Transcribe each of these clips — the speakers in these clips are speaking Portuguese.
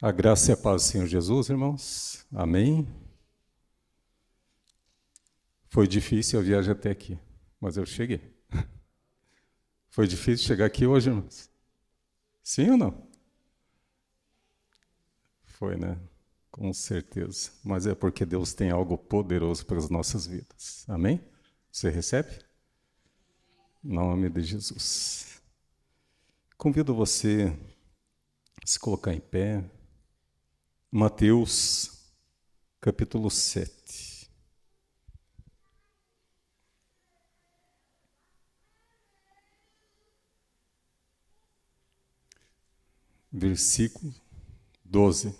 A graça e a paz do Senhor Jesus, irmãos. Amém. Foi difícil a viagem até aqui, mas eu cheguei. Foi difícil chegar aqui hoje, irmãos? Sim ou não? Foi, né? Com certeza. Mas é porque Deus tem algo poderoso para as nossas vidas. Amém? Você recebe? Em nome de Jesus. Convido você a se colocar em pé. Mateus, capítulo 7. Versículo 12.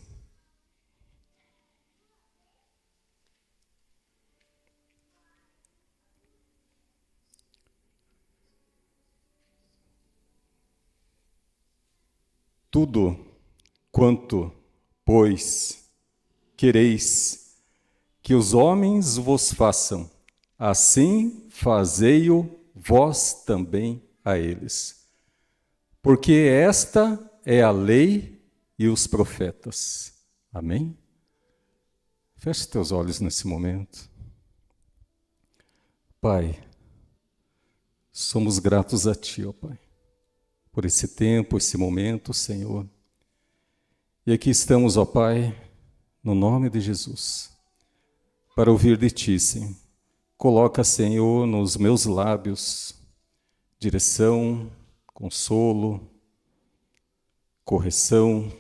Tudo quanto, pois, quereis que os homens vos façam, assim fazei-o vós também a eles. Porque esta é a lei e os profetas. Amém? Feche teus olhos nesse momento. Pai, somos gratos a Ti, ó Pai, por esse tempo, esse momento, Senhor. E aqui estamos, ó Pai, no nome de Jesus, para ouvir de Ti, Senhor. Coloca, Senhor, nos meus lábios direção, consolo, correção,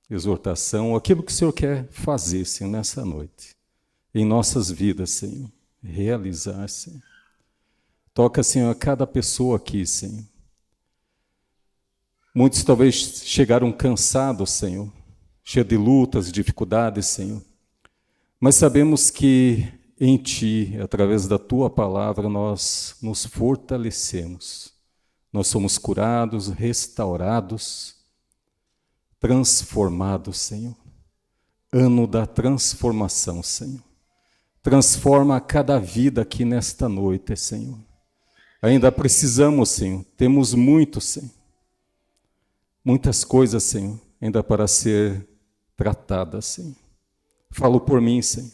exortação, aquilo que o Senhor quer fazer, Senhor, nessa noite, em nossas vidas, Senhor, realizar, Senhor. Toca, Senhor, a cada pessoa aqui, Senhor. Muitos talvez chegaram cansados, Senhor, cheios de lutas, dificuldades, Senhor. Mas sabemos que em Ti, através da Tua palavra, nós nos fortalecemos. Nós somos curados, restaurados, transformados, Senhor. Ano da transformação, Senhor. Transforma cada vida aqui nesta noite, Senhor. Ainda precisamos, Senhor. Temos muito, Senhor. Muitas coisas, Senhor, ainda para ser tratadas, Senhor. Falo por mim, Senhor.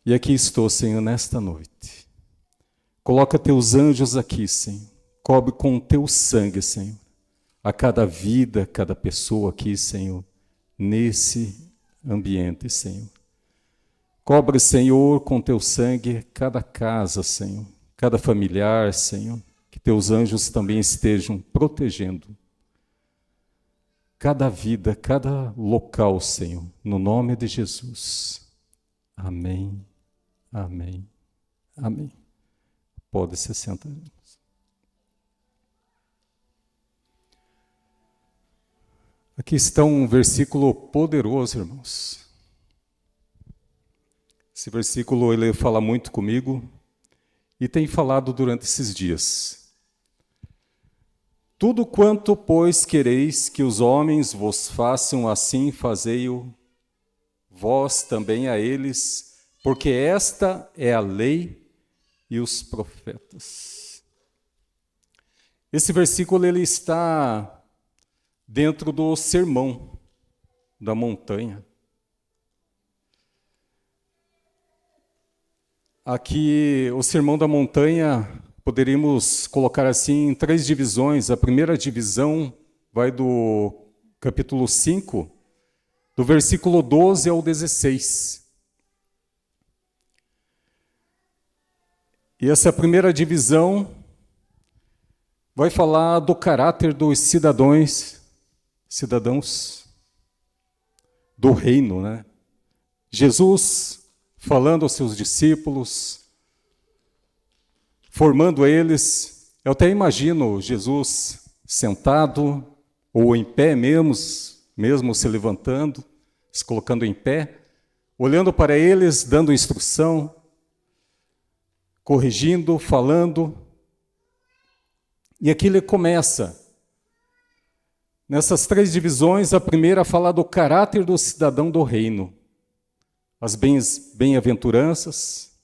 E aqui estou, Senhor, nesta noite. Coloca Teus anjos aqui, Senhor. Cobre com Teu sangue, Senhor, a cada vida, cada pessoa aqui, Senhor, nesse ambiente, Senhor. Cobre, Senhor, com Teu sangue cada casa, Senhor, cada familiar, Senhor, que Teus anjos também estejam protegendo cada vida, cada local, Senhor, no nome de Jesus. Amém, amém, amém. Pode se sentar. Aqui está um versículo poderoso, irmãos. Esse versículo ele fala muito comigo e tem falado durante esses dias. Tudo quanto, pois, quereis que os homens vos façam, assim fazei-o vós também a eles, porque esta é a lei e os profetas. Esse versículo ele está dentro do Sermão da Montanha. Aqui, o Sermão da Montanha, poderíamos colocar assim em 3 divisões. A primeira divisão vai do capítulo 5, do versículo 12 ao 16. E essa primeira divisão vai falar do caráter dos cidadãos do reino, né? Jesus falando aos seus discípulos, formando eles. Eu até imagino Jesus sentado ou em pé mesmo se levantando, se colocando em pé, olhando para eles, dando instrução, corrigindo, falando. E aqui ele começa. Nessas 3 divisões, a primeira fala do caráter do cidadão do reino, as bem-aventuranças.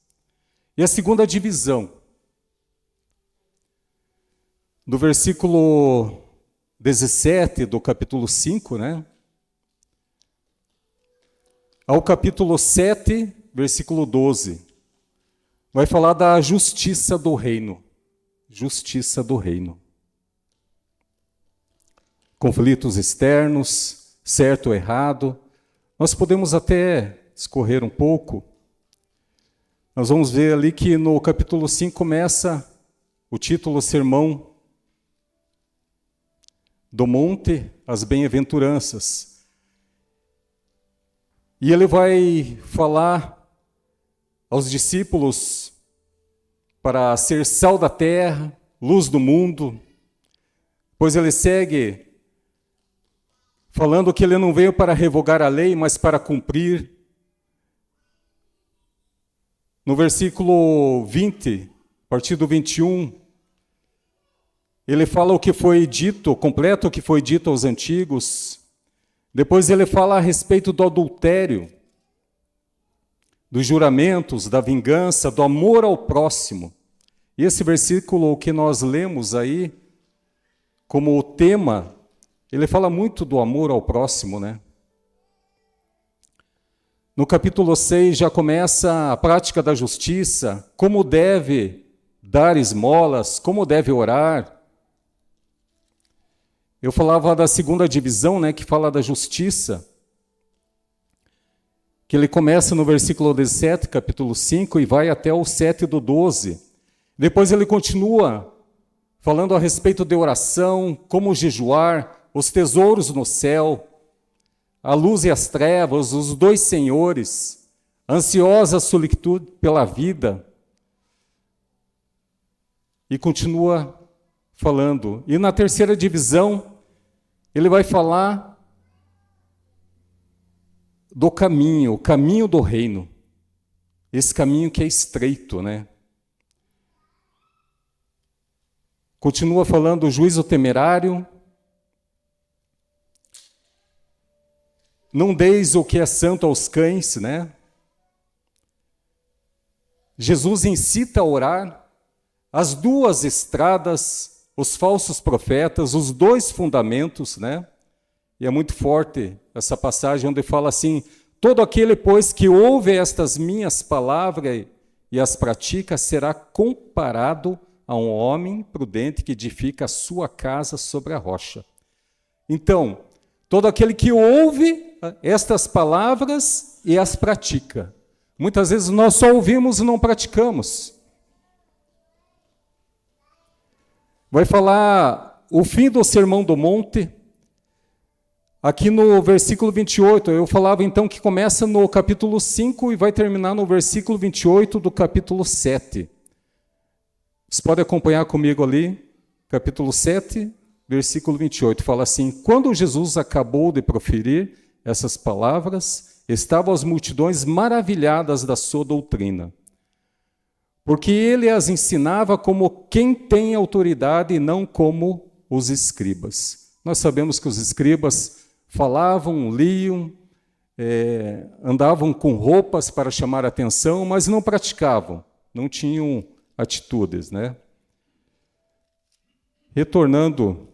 E a segunda divisão, do versículo 17 do capítulo 5, né? Ao capítulo 7, versículo 12. Vai falar da justiça do reino. Justiça do reino. Conflitos externos, certo ou errado. Nós podemos até escorrer um pouco. Nós vamos ver ali que no capítulo 5 começa o título Sermão do Monte, as Bem-aventuranças. E ele vai falar aos discípulos para ser sal da terra, luz do mundo, pois ele segue falando que ele não veio para revogar a lei, mas para cumprir. No versículo 20, a partir do 21, ele fala o que foi dito, completa o que foi dito aos antigos. Depois ele fala a respeito do adultério, dos juramentos, da vingança, do amor ao próximo. E esse versículo que nós lemos aí, como tema, ele fala muito do amor ao próximo, né? No capítulo 6 já começa a prática da justiça, como deve dar esmolas, como deve orar. Eu falava da segunda divisão, né, que fala da justiça, que ele começa no versículo 17, capítulo 5, e vai até o 7 do 12. Depois ele continua falando a respeito de oração, como jejuar, os tesouros no céu, a luz e as trevas, os dois senhores, ansiosa solitude pela vida. E continua falando. E na terceira divisão, ele vai falar do caminho, o caminho do reino. Esse caminho que é estreito, né? Continua falando do juízo temerário. Não deis o que é santo aos cães, né? Jesus incita a orar. As duas estradas, os falsos profetas, os dois fundamentos, né? E é muito forte essa passagem onde fala assim: todo aquele, pois, que ouve estas minhas palavras e as pratica, será comparado a um homem prudente que edifica a sua casa sobre a rocha. Então, todo aquele que ouve estas palavras e as pratica. Muitas vezes nós só ouvimos e não praticamos. Vai falar o fim do Sermão do Monte. Aqui no versículo 28, eu falava então que começa no capítulo 5 e vai terminar no versículo 28 do capítulo 7. Vocês podem acompanhar comigo ali, capítulo 7, versículo 28. Fala assim: quando Jesus acabou de proferir essas palavras, estavam as multidões maravilhadas da sua doutrina, porque ele as ensinava como quem tem autoridade e não como os escribas. Nós sabemos que os escribas falavam, liam, andavam com roupas para chamar a atenção, mas não praticavam, não tinham atitudes, né? Retornando,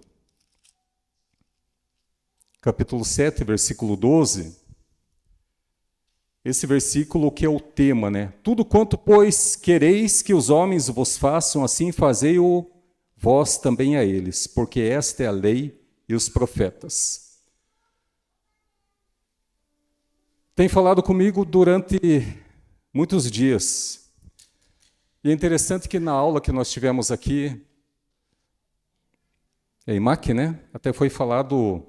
capítulo 7, versículo 12, esse versículo que é o tema, né? Tudo quanto, pois, quereis que os homens vos façam, assim fazei-o vós também a eles, porque esta é a lei e os profetas. Tem falado comigo durante muitos dias. E é interessante que na aula que nós tivemos aqui, em IMAC, né? Até foi falado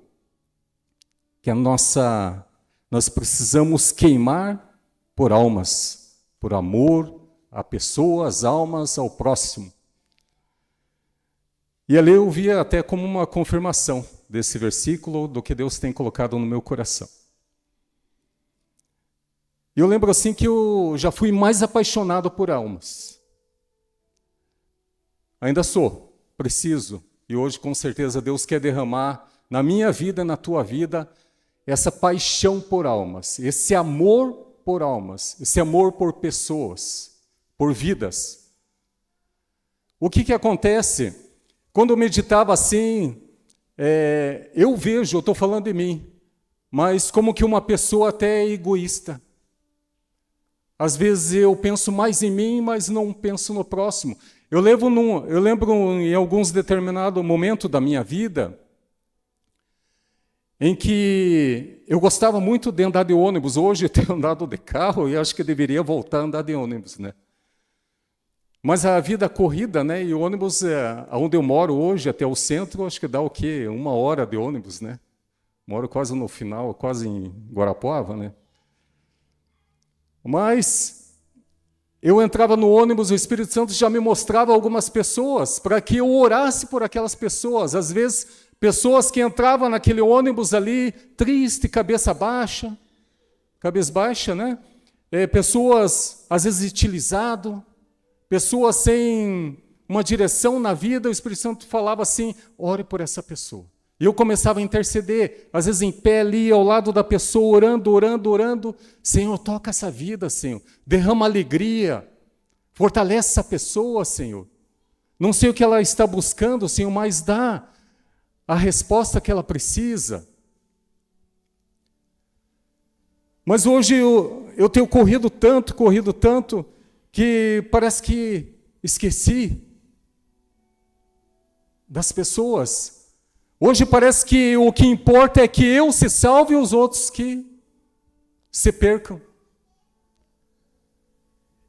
que nós precisamos queimar por almas, por amor a pessoas, almas, ao próximo. E ali eu via até como uma confirmação desse versículo, do que Deus tem colocado no meu coração. E eu lembro assim que eu já fui mais apaixonado por almas. Ainda sou, preciso, e hoje com certeza Deus quer derramar na minha vida, na tua vida, essa paixão por almas, esse amor por almas, esse amor por pessoas, por vidas. O que acontece? Quando eu meditava assim, eu vejo, eu estou falando de mim, mas como que uma pessoa até é egoísta. Às vezes eu penso mais em mim, mas não penso no próximo. Eu lembro em alguns determinados momentos da minha vida, em que eu gostava muito de andar de ônibus. Hoje eu tenho andado de carro e acho que eu deveria voltar a andar de ônibus, né? Mas a vida corrida, né? E o ônibus, onde eu moro hoje, até o centro, acho que dá o quê? 1 hora de ônibus, né? Moro quase no final, quase em Guarapuava, né? Mas eu entrava no ônibus, o Espírito Santo já me mostrava algumas pessoas para que eu orasse por aquelas pessoas. Às vezes, pessoas que entravam naquele ônibus ali, triste, cabeça baixa, né? Pessoas, às vezes, utilizadas, pessoas sem uma direção na vida. O Espírito Santo falava assim: ore por essa pessoa. E eu começava a interceder, às vezes em pé ali, ao lado da pessoa, orando. Senhor, toca essa vida, Senhor. Derrama alegria. Fortalece essa pessoa, Senhor. Não sei o que ela está buscando, Senhor, mas dá a resposta que ela precisa. Mas hoje eu tenho corrido tanto, que parece que esqueci das pessoas. Hoje parece que o que importa é que eu se salve e os outros que se percam.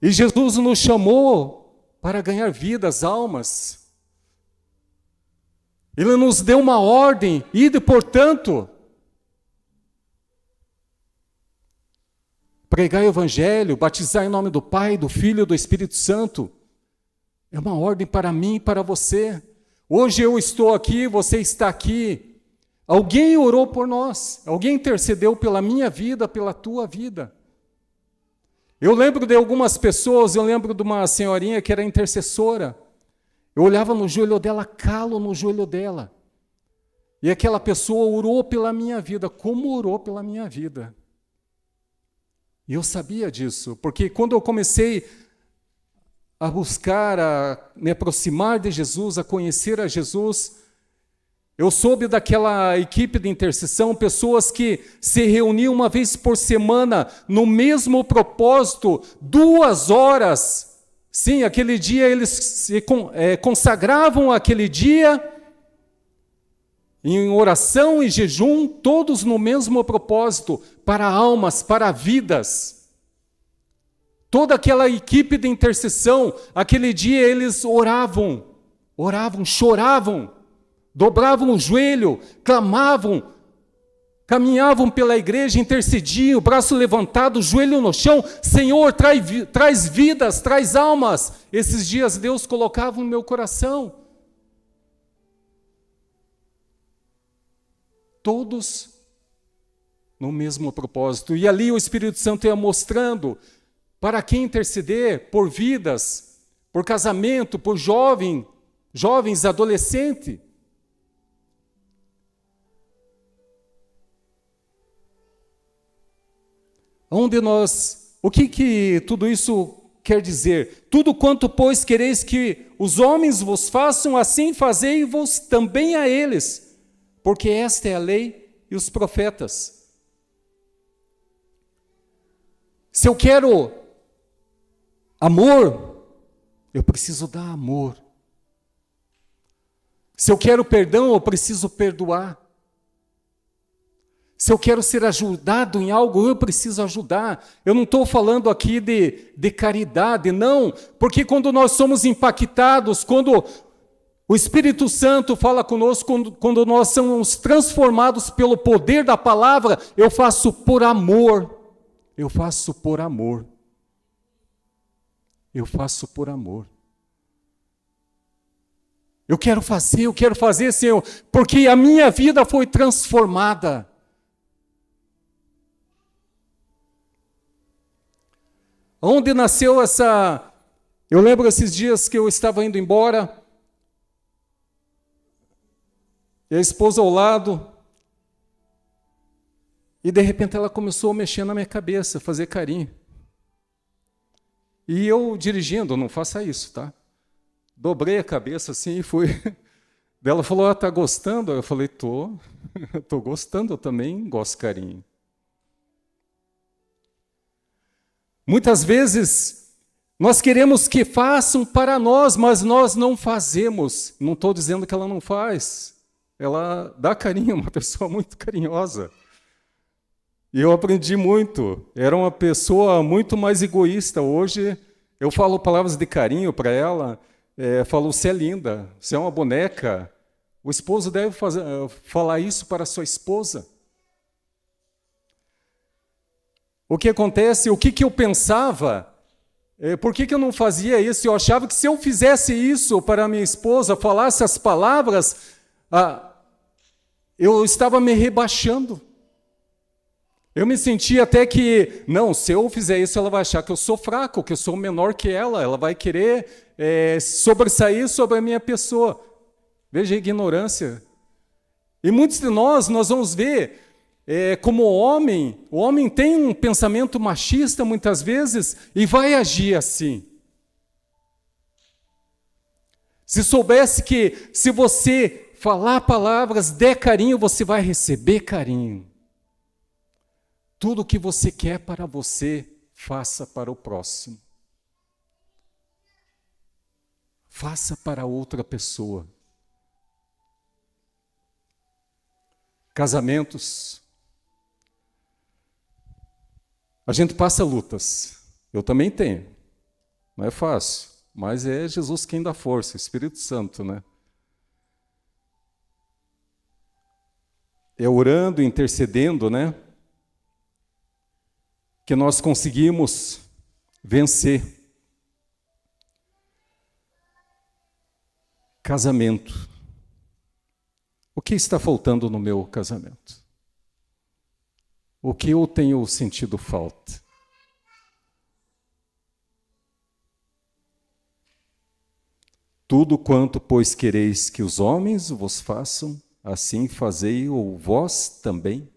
E Jesus nos chamou para ganhar vidas, almas. Ele nos deu uma ordem: ide, portanto, pregar o Evangelho, batizar em nome do Pai, do Filho e do Espírito Santo. É uma ordem para mim e para você. Hoje eu estou aqui, você está aqui. Alguém orou por nós, alguém intercedeu pela minha vida, pela tua vida. Eu lembro de algumas pessoas, eu lembro de uma senhorinha que era intercessora. Eu olhava no joelho dela, calo no joelho dela. E aquela pessoa orou pela minha vida, como orou pela minha vida. E eu sabia disso, porque quando eu comecei a buscar, a me aproximar de Jesus, a conhecer a Jesus, eu soube daquela equipe de intercessão, pessoas que se reuniam uma vez por semana, no mesmo propósito, 2 horas. Sim, aquele dia eles se consagravam aquele dia em oração e jejum, todos no mesmo propósito, para almas, para vidas. Toda aquela equipe de intercessão, aquele dia eles oravam, choravam, dobravam o joelho, clamavam, caminhavam pela igreja, intercediam, braço levantado, joelho no chão. Senhor, traz vidas, traz almas. Esses dias Deus colocava no meu coração. Todos no mesmo propósito. E ali o Espírito Santo ia mostrando para quem interceder por vidas, por casamento, por jovens, adolescentes. O que tudo isso quer dizer? Tudo quanto, pois, quereis que os homens vos façam, assim fazei-vos também a eles, porque esta é a lei e os profetas. Se eu quero amor, eu preciso dar amor. Se eu quero perdão, eu preciso perdoar. Se eu quero ser ajudado em algo, eu preciso ajudar. Eu não estou falando aqui de caridade, não. Porque quando nós somos impactados, quando o Espírito Santo fala conosco, quando nós somos transformados pelo poder da palavra, eu faço por amor. Eu faço por amor. Eu faço por amor. Eu quero fazer, Senhor, porque a minha vida foi transformada. Onde nasceu essa... Eu lembro esses dias que eu estava indo embora, e a esposa ao lado, e de repente ela começou a mexer na minha cabeça, fazer carinho. E eu dirigindo, não faça isso, tá? Dobrei a cabeça assim e fui Daí ela falou, tá gostando? Eu falei, tô, tô gostando, eu também gosto de carinho. Muitas vezes nós queremos que façam para nós, mas nós não fazemos. Não estou dizendo que ela não faz. Ela dá carinho, é uma pessoa muito carinhosa. E eu aprendi muito. Era uma pessoa muito mais egoísta. Hoje eu falo palavras de carinho para ela, falo, você é linda, você é uma boneca. O esposo deve falar isso para a sua esposa. O que acontece, o que eu pensava, por que eu não fazia isso? Eu achava que se eu fizesse isso para a minha esposa, falasse as palavras, eu estava me rebaixando. Eu me sentia até que, não, se eu fizer isso, ela vai achar que eu sou fraco, que eu sou menor que ela vai querer sobressair sobre a minha pessoa. Veja a ignorância. E muitos de nós vamos ver, como o homem tem um pensamento machista muitas vezes e vai agir assim. Se soubesse que se você falar palavras, der carinho, você vai receber carinho. Tudo o que você quer para você, faça para o próximo. Faça para outra pessoa. Casamentos. A gente passa lutas. Eu também tenho. Não é fácil. Mas é Jesus quem dá força, Espírito Santo, né? É orando, intercedendo, né? Que nós conseguimos vencer. Casamento. O que está faltando no meu casamento? O que eu tenho sentido falta? Tudo quanto, pois, quereis que os homens vos façam, assim fazei-o vós também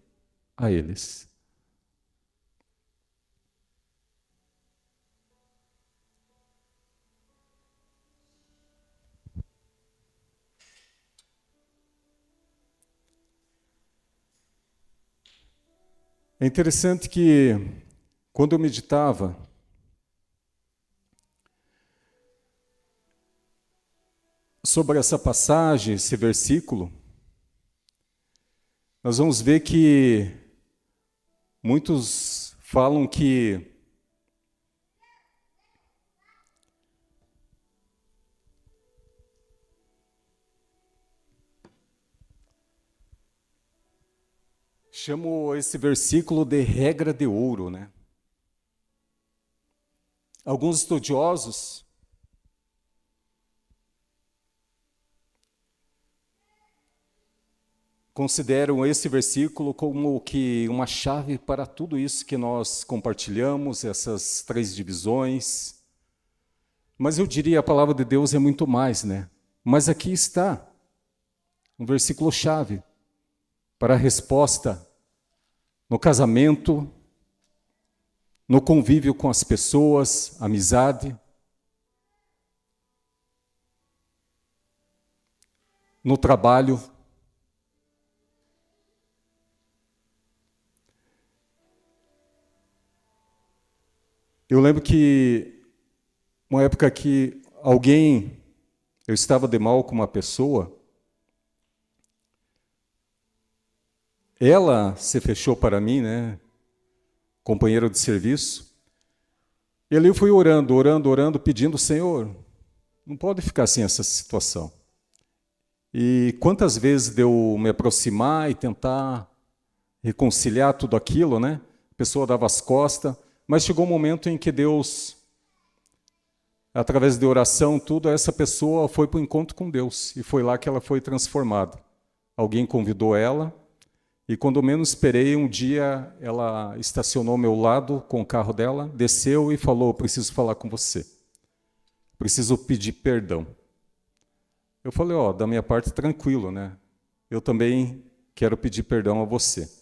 a eles. É interessante que, quando eu meditava, sobre essa passagem, esse versículo, nós vamos ver que muitos falam que chamo esse versículo de regra de ouro, né? Alguns estudiosos consideram esse versículo como que uma chave para tudo isso que nós compartilhamos, essas três divisões. Mas eu diria, a palavra de Deus é muito mais, né? Mas aqui está um versículo chave para a resposta no casamento, no convívio com as pessoas, amizade, no trabalho. Eu lembro que uma época que eu estava de mal com uma pessoa, ela se fechou para mim, né, companheiro de serviço, e ali eu fui orando, pedindo, Senhor, não pode ficar assim essa situação. E quantas vezes de eu me aproximar e tentar reconciliar tudo aquilo, né, a pessoa dava as costas, mas chegou um momento em que Deus, através de oração, tudo, essa pessoa foi para o encontro com Deus. E foi lá que ela foi transformada. Alguém convidou ela, e quando menos esperei, um dia ela estacionou ao meu lado com o carro dela, desceu e falou, preciso falar com você. Preciso pedir perdão. Eu falei, da minha parte, tranquilo, né? Eu também quero pedir perdão a você.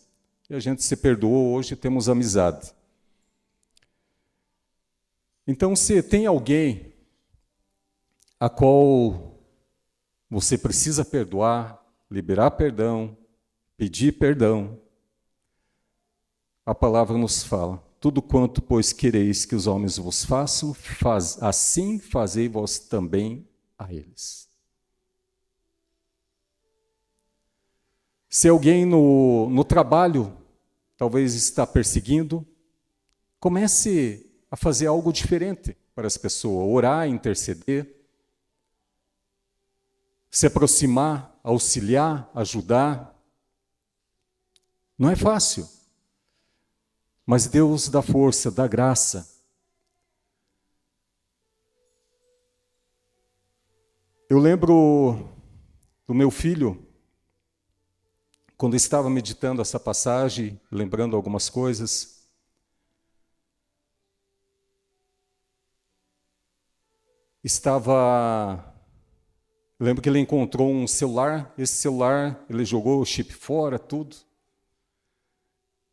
E a gente se perdoou, hoje temos amizade. Então, se tem alguém a qual Você precisa perdoar, liberar perdão, pedir perdão. A palavra nos fala: tudo quanto, pois, quereis que os homens vos façam, assim fazei vós também a eles. Se alguém no trabalho talvez está perseguindo, comece a fazer algo diferente para as pessoas, orar, interceder, se aproximar, auxiliar, ajudar. Não é fácil, mas Deus dá força, dá graça. Eu lembro do meu filho, quando estava meditando essa passagem, lembrando algumas coisas. Lembro que ele encontrou um celular, esse celular, ele jogou o chip fora, tudo.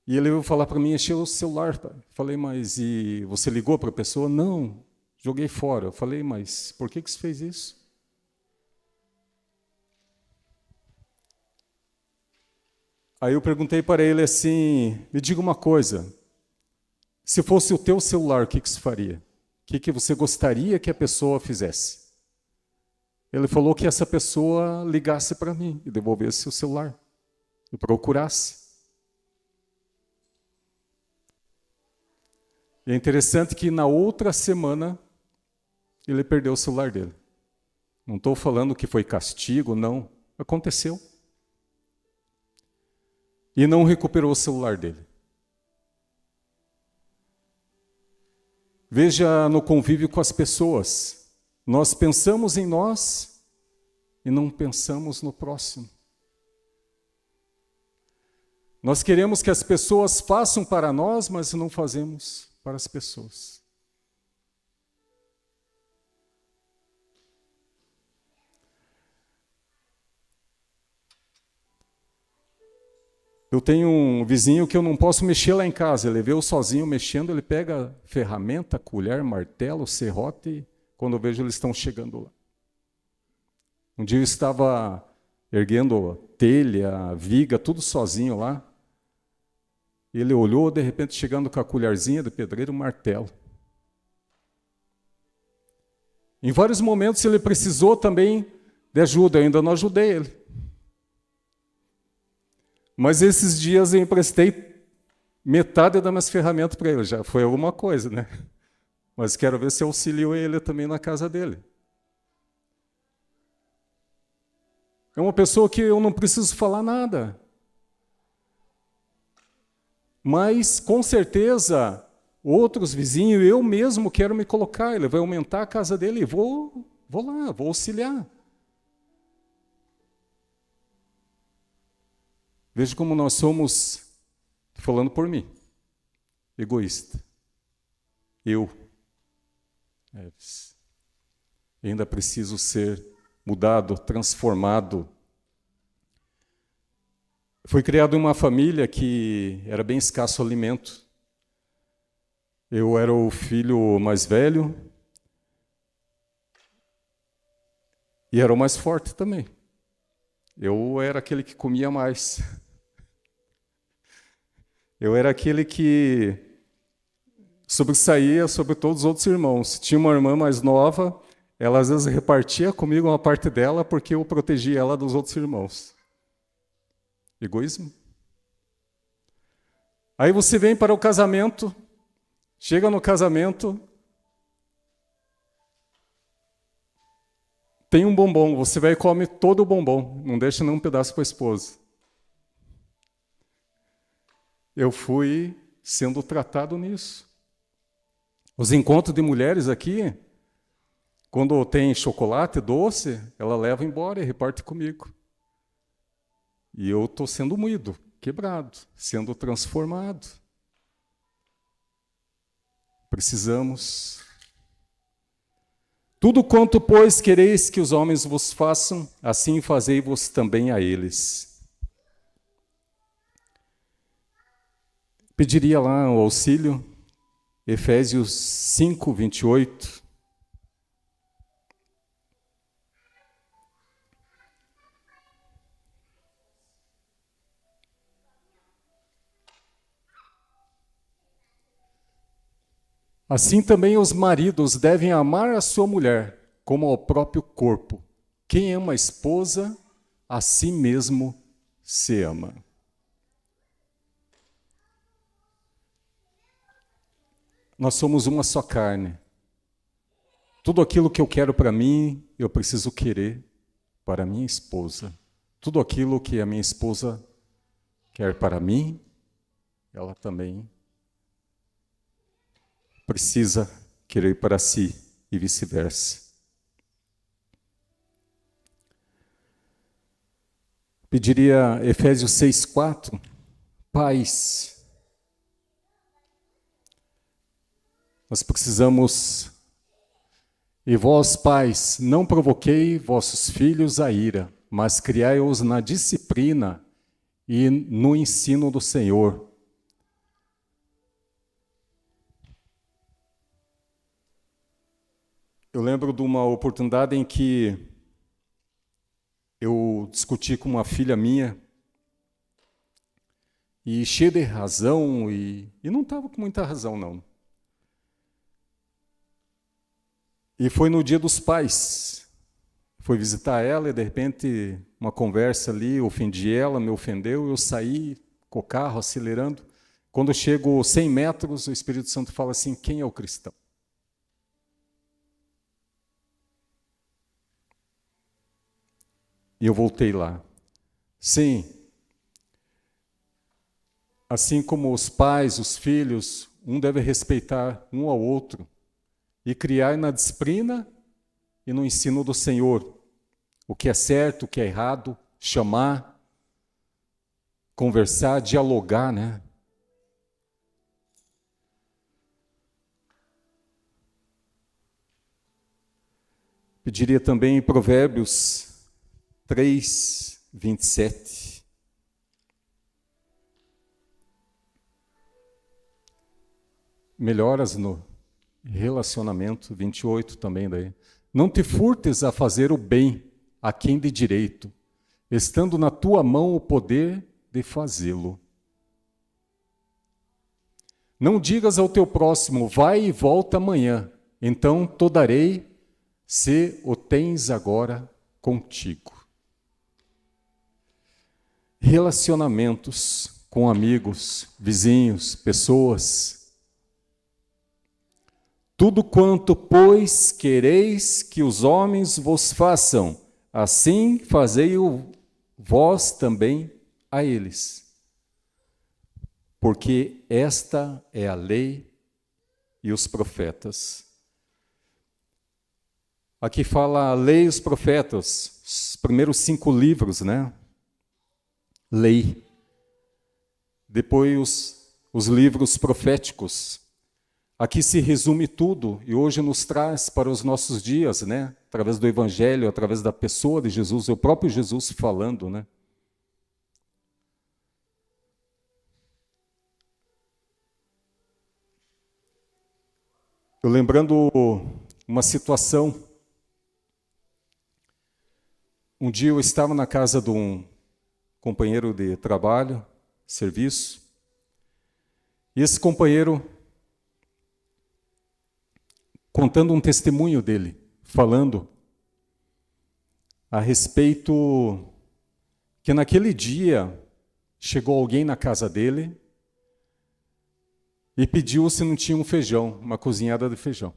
E ele veio falar para mim: achei o celular, pai. Falei: mas e você ligou para a pessoa? Não, joguei fora. Eu falei: mas por que você fez isso? Aí eu perguntei para ele assim: me diga uma coisa, se fosse o teu celular, o que você faria? O que você gostaria que a pessoa fizesse? Ele falou que essa pessoa ligasse para mim e devolvesse o celular, e procurasse. E é interessante que na outra semana ele perdeu o celular dele. Não estou falando que foi castigo, não. Aconteceu. E não recuperou o celular dele. Veja no convívio com as pessoas. Nós pensamos em nós e não pensamos no próximo. Nós queremos que as pessoas façam para nós, mas não fazemos para as pessoas. Eu tenho um vizinho que eu não posso mexer lá em casa. Ele vê eu sozinho mexendo, ele pega ferramenta, colher, martelo, serrote, e quando eu vejo eles estão chegando lá. Um dia eu estava erguendo telha, viga, tudo sozinho lá. Ele olhou, de repente, chegando com a colherzinha de pedreiro, um martelo. Em vários momentos ele precisou também de ajuda, eu ainda não ajudei ele. Mas esses dias eu emprestei metade das minhas ferramentas para ele, já foi alguma coisa, né? Mas quero ver se eu auxilio ele também na casa dele. É uma pessoa que eu não preciso falar nada. Mas, com certeza, outros vizinhos, eu mesmo quero me colocar, ele vai aumentar a casa dele e vou lá, vou auxiliar. Veja como nós somos, falando por mim, egoísta. Eu ainda preciso ser mudado, transformado. Fui criado em uma família que era bem escasso o alimento. Eu era o filho mais velho e era o mais forte também. Eu era aquele que comia mais. Eu era aquele que sobressaía sobre todos os outros irmãos. Tinha uma irmã mais nova, ela às vezes repartia comigo uma parte dela porque eu protegia ela dos outros irmãos. Egoísmo. Aí você vem para o casamento, chega no casamento, tem um bombom, você vai e come todo o bombom, não deixa nenhum pedaço para a esposa. Eu fui sendo tratado nisso. Os encontros de mulheres aqui, quando tem chocolate doce, ela leva embora e reparte comigo. E eu estou sendo moído, quebrado, sendo transformado. Precisamos. Tudo quanto, pois, quereis que os homens vos façam, assim fazei-vos também a eles. Pediria lá o auxílio, Efésios 5, 28. Assim também os maridos devem amar a sua mulher como ao próprio corpo. Quem ama a esposa, a si mesmo se ama. Nós somos uma só carne. Tudo aquilo que eu quero para mim, eu preciso querer para minha esposa. Tudo aquilo que a minha esposa quer para mim, ela também precisa querer para si e vice-versa. Pediria Efésios 6:4, pais. Nós precisamos, e vós, pais, não provoquei vossos filhos a ira, mas criai-os na disciplina e no ensino do Senhor. Eu lembro de uma oportunidade em que eu discuti com uma filha minha, e cheia de razão, e não estava com muita razão, não. E foi no Dia dos Pais. Foi visitar ela e, de repente, uma conversa ali, ofendi ela, me ofendeu, eu saí com o carro acelerando. Quando eu chego 100 metros, o Espírito Santo fala assim, quem é o cristão? E eu voltei lá. Sim, assim como os pais, os filhos, um deve respeitar um ao outro e criar na disciplina e no ensino do Senhor o que é certo, o que é errado, chamar, conversar, dialogar, né? Pediria também Provérbios 3:27. Melhoras no relacionamento, 28 também daí. Não te furtes a fazer o bem a quem de direito, estando na tua mão o poder de fazê-lo. Não digas ao teu próximo, vai e volta amanhã, então te darei, se o tens agora contigo. Relacionamentos com amigos, vizinhos, pessoas. Tudo quanto, pois, quereis que os homens vos façam, assim fazei-o vós também a eles. Porque esta é a lei e os profetas. Aqui fala a lei e os profetas, os primeiros 5 livros, né? Lei. Depois os livros proféticos. Aqui se resume tudo e hoje nos traz para os nossos dias, né? Através do Evangelho, através da pessoa de Jesus, o próprio Jesus falando, né? Eu lembrando uma situação. Um dia eu estava na casa de um companheiro de trabalho, serviço, e esse companheiro contando um testemunho dele, falando a respeito que naquele dia chegou alguém na casa dele e pediu se não tinha um feijão, uma cozinhada de feijão.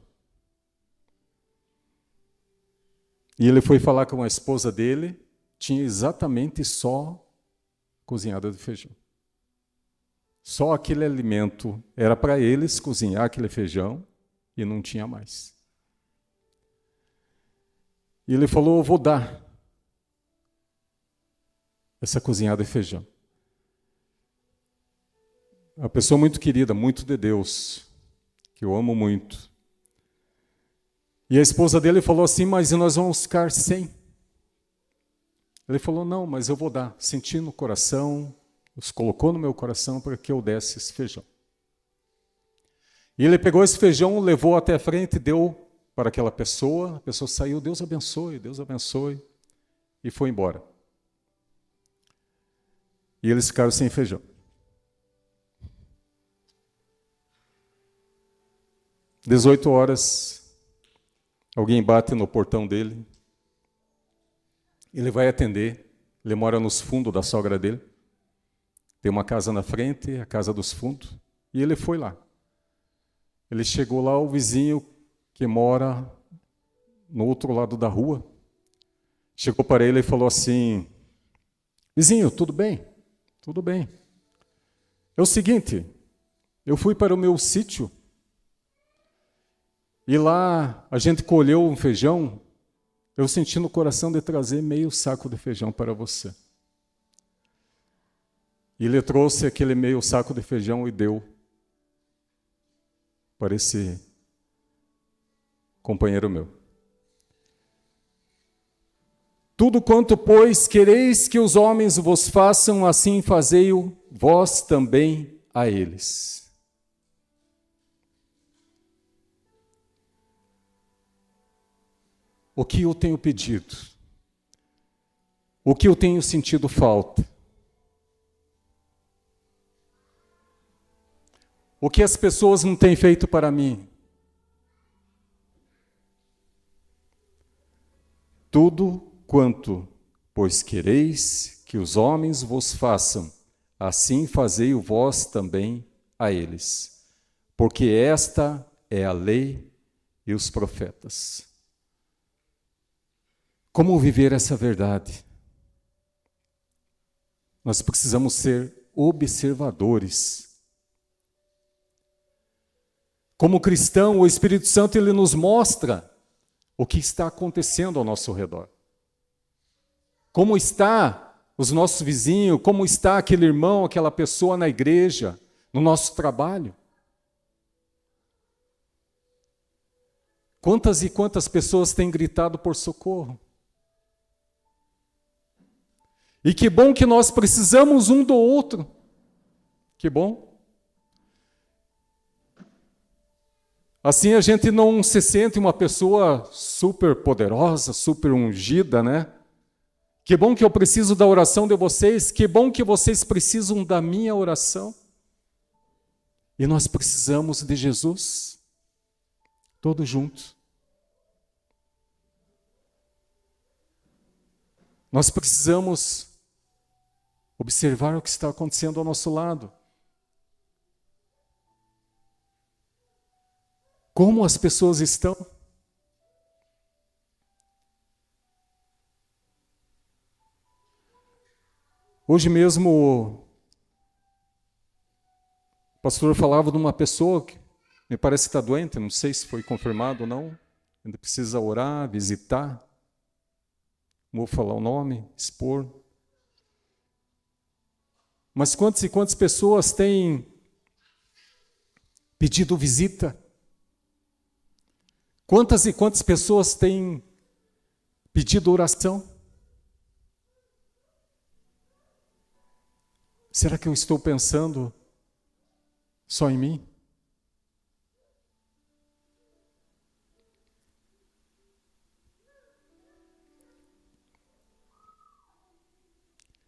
E ele foi falar com a esposa dele, tinha exatamente só cozinhada de feijão. Só aquele alimento era para eles cozinhar aquele feijão e não tinha mais. E ele falou, eu vou dar essa cozinhada de feijão. Uma pessoa muito querida, muito de Deus, que eu amo muito. E a esposa dele falou assim, mas nós vamos ficar sem. Ele falou, não, mas eu vou dar. Senti no coração, Deus colocou no meu coração para que eu desse esse feijão. E ele pegou esse feijão, levou até a frente, deu para aquela pessoa, a pessoa saiu, Deus abençoe, e foi embora. E eles ficaram sem feijão. 18 horas, alguém bate no portão dele. Ele vai atender. Ele mora nos fundos da sogra dele. Tem uma casa na frente, a casa dos fundos. E ele foi lá. Ele chegou lá, o vizinho que mora no outro lado da rua, chegou para ele e falou assim: vizinho, tudo bem? Tudo bem. É o seguinte, eu fui para o meu sítio e lá a gente colheu um feijão. Eu senti no coração de trazer meio saco de feijão para você. E ele trouxe aquele meio saco de feijão e deu para esse companheiro meu. Tudo quanto, pois, quereis que os homens vos façam, assim fazei-o vós também a eles. O que eu tenho pedido? O que eu tenho sentido falta? O que as pessoas não têm feito para mim? Tudo quanto, pois, quereis que os homens vos façam, assim fazei-o vós também a eles. Porque esta é a lei e os profetas. Como viver essa verdade? Nós precisamos ser observadores. Como cristão, o Espírito Santo ele nos mostra o que está acontecendo ao nosso redor. Como está os nossos vizinhos, como está aquele irmão, aquela pessoa na igreja, no nosso trabalho. Quantas e quantas pessoas têm gritado por socorro? E que bom que nós precisamos um do outro. Que bom. Assim a gente não se sente uma pessoa super poderosa, super ungida, né? Que bom que eu preciso da oração de vocês, que bom que vocês precisam da minha oração. E nós precisamos de Jesus, todos juntos. Nós precisamos observar o que está acontecendo ao nosso lado. Como as pessoas estão? Hoje mesmo, o pastor falava de uma pessoa que me parece que está doente, não sei se foi confirmado ou não, ainda precisa orar, visitar. Não vou falar o nome, expor. Mas quantas e quantas pessoas têm pedido visita? Quantas e quantas pessoas têm pedido oração? Será que eu estou pensando só em mim?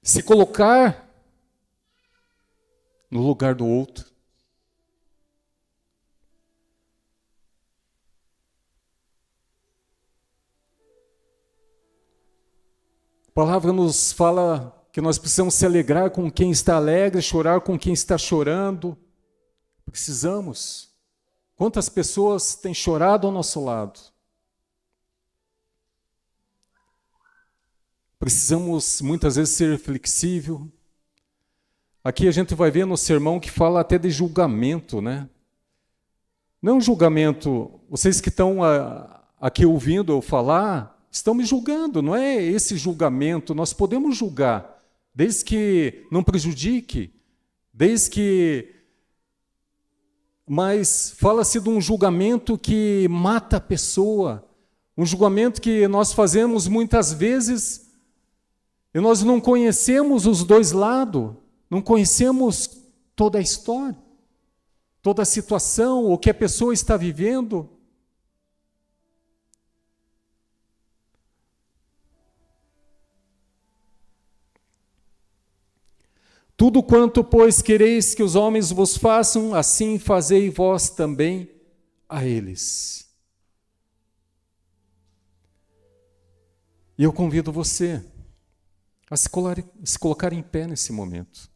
Se colocar no lugar do outro. A palavra nos fala que nós precisamos se alegrar com quem está alegre, chorar com quem está chorando. Precisamos. Quantas pessoas têm chorado ao nosso lado? Precisamos muitas vezes ser flexível. Aqui a gente vai ver no sermão que fala até de julgamento, né? Não julgamento, vocês que estão aqui ouvindo eu falar, estão me julgando, não é esse julgamento. Nós podemos julgar, desde que não prejudique, desde que... Mas fala-se de um julgamento que mata a pessoa, um julgamento que nós fazemos muitas vezes e nós não conhecemos os dois lados, não conhecemos toda a história, toda a situação, o que a pessoa está vivendo. Tudo quanto, pois, quereis que os homens vos façam, assim fazei vós também a eles. E eu convido você a se colocar em pé nesse momento.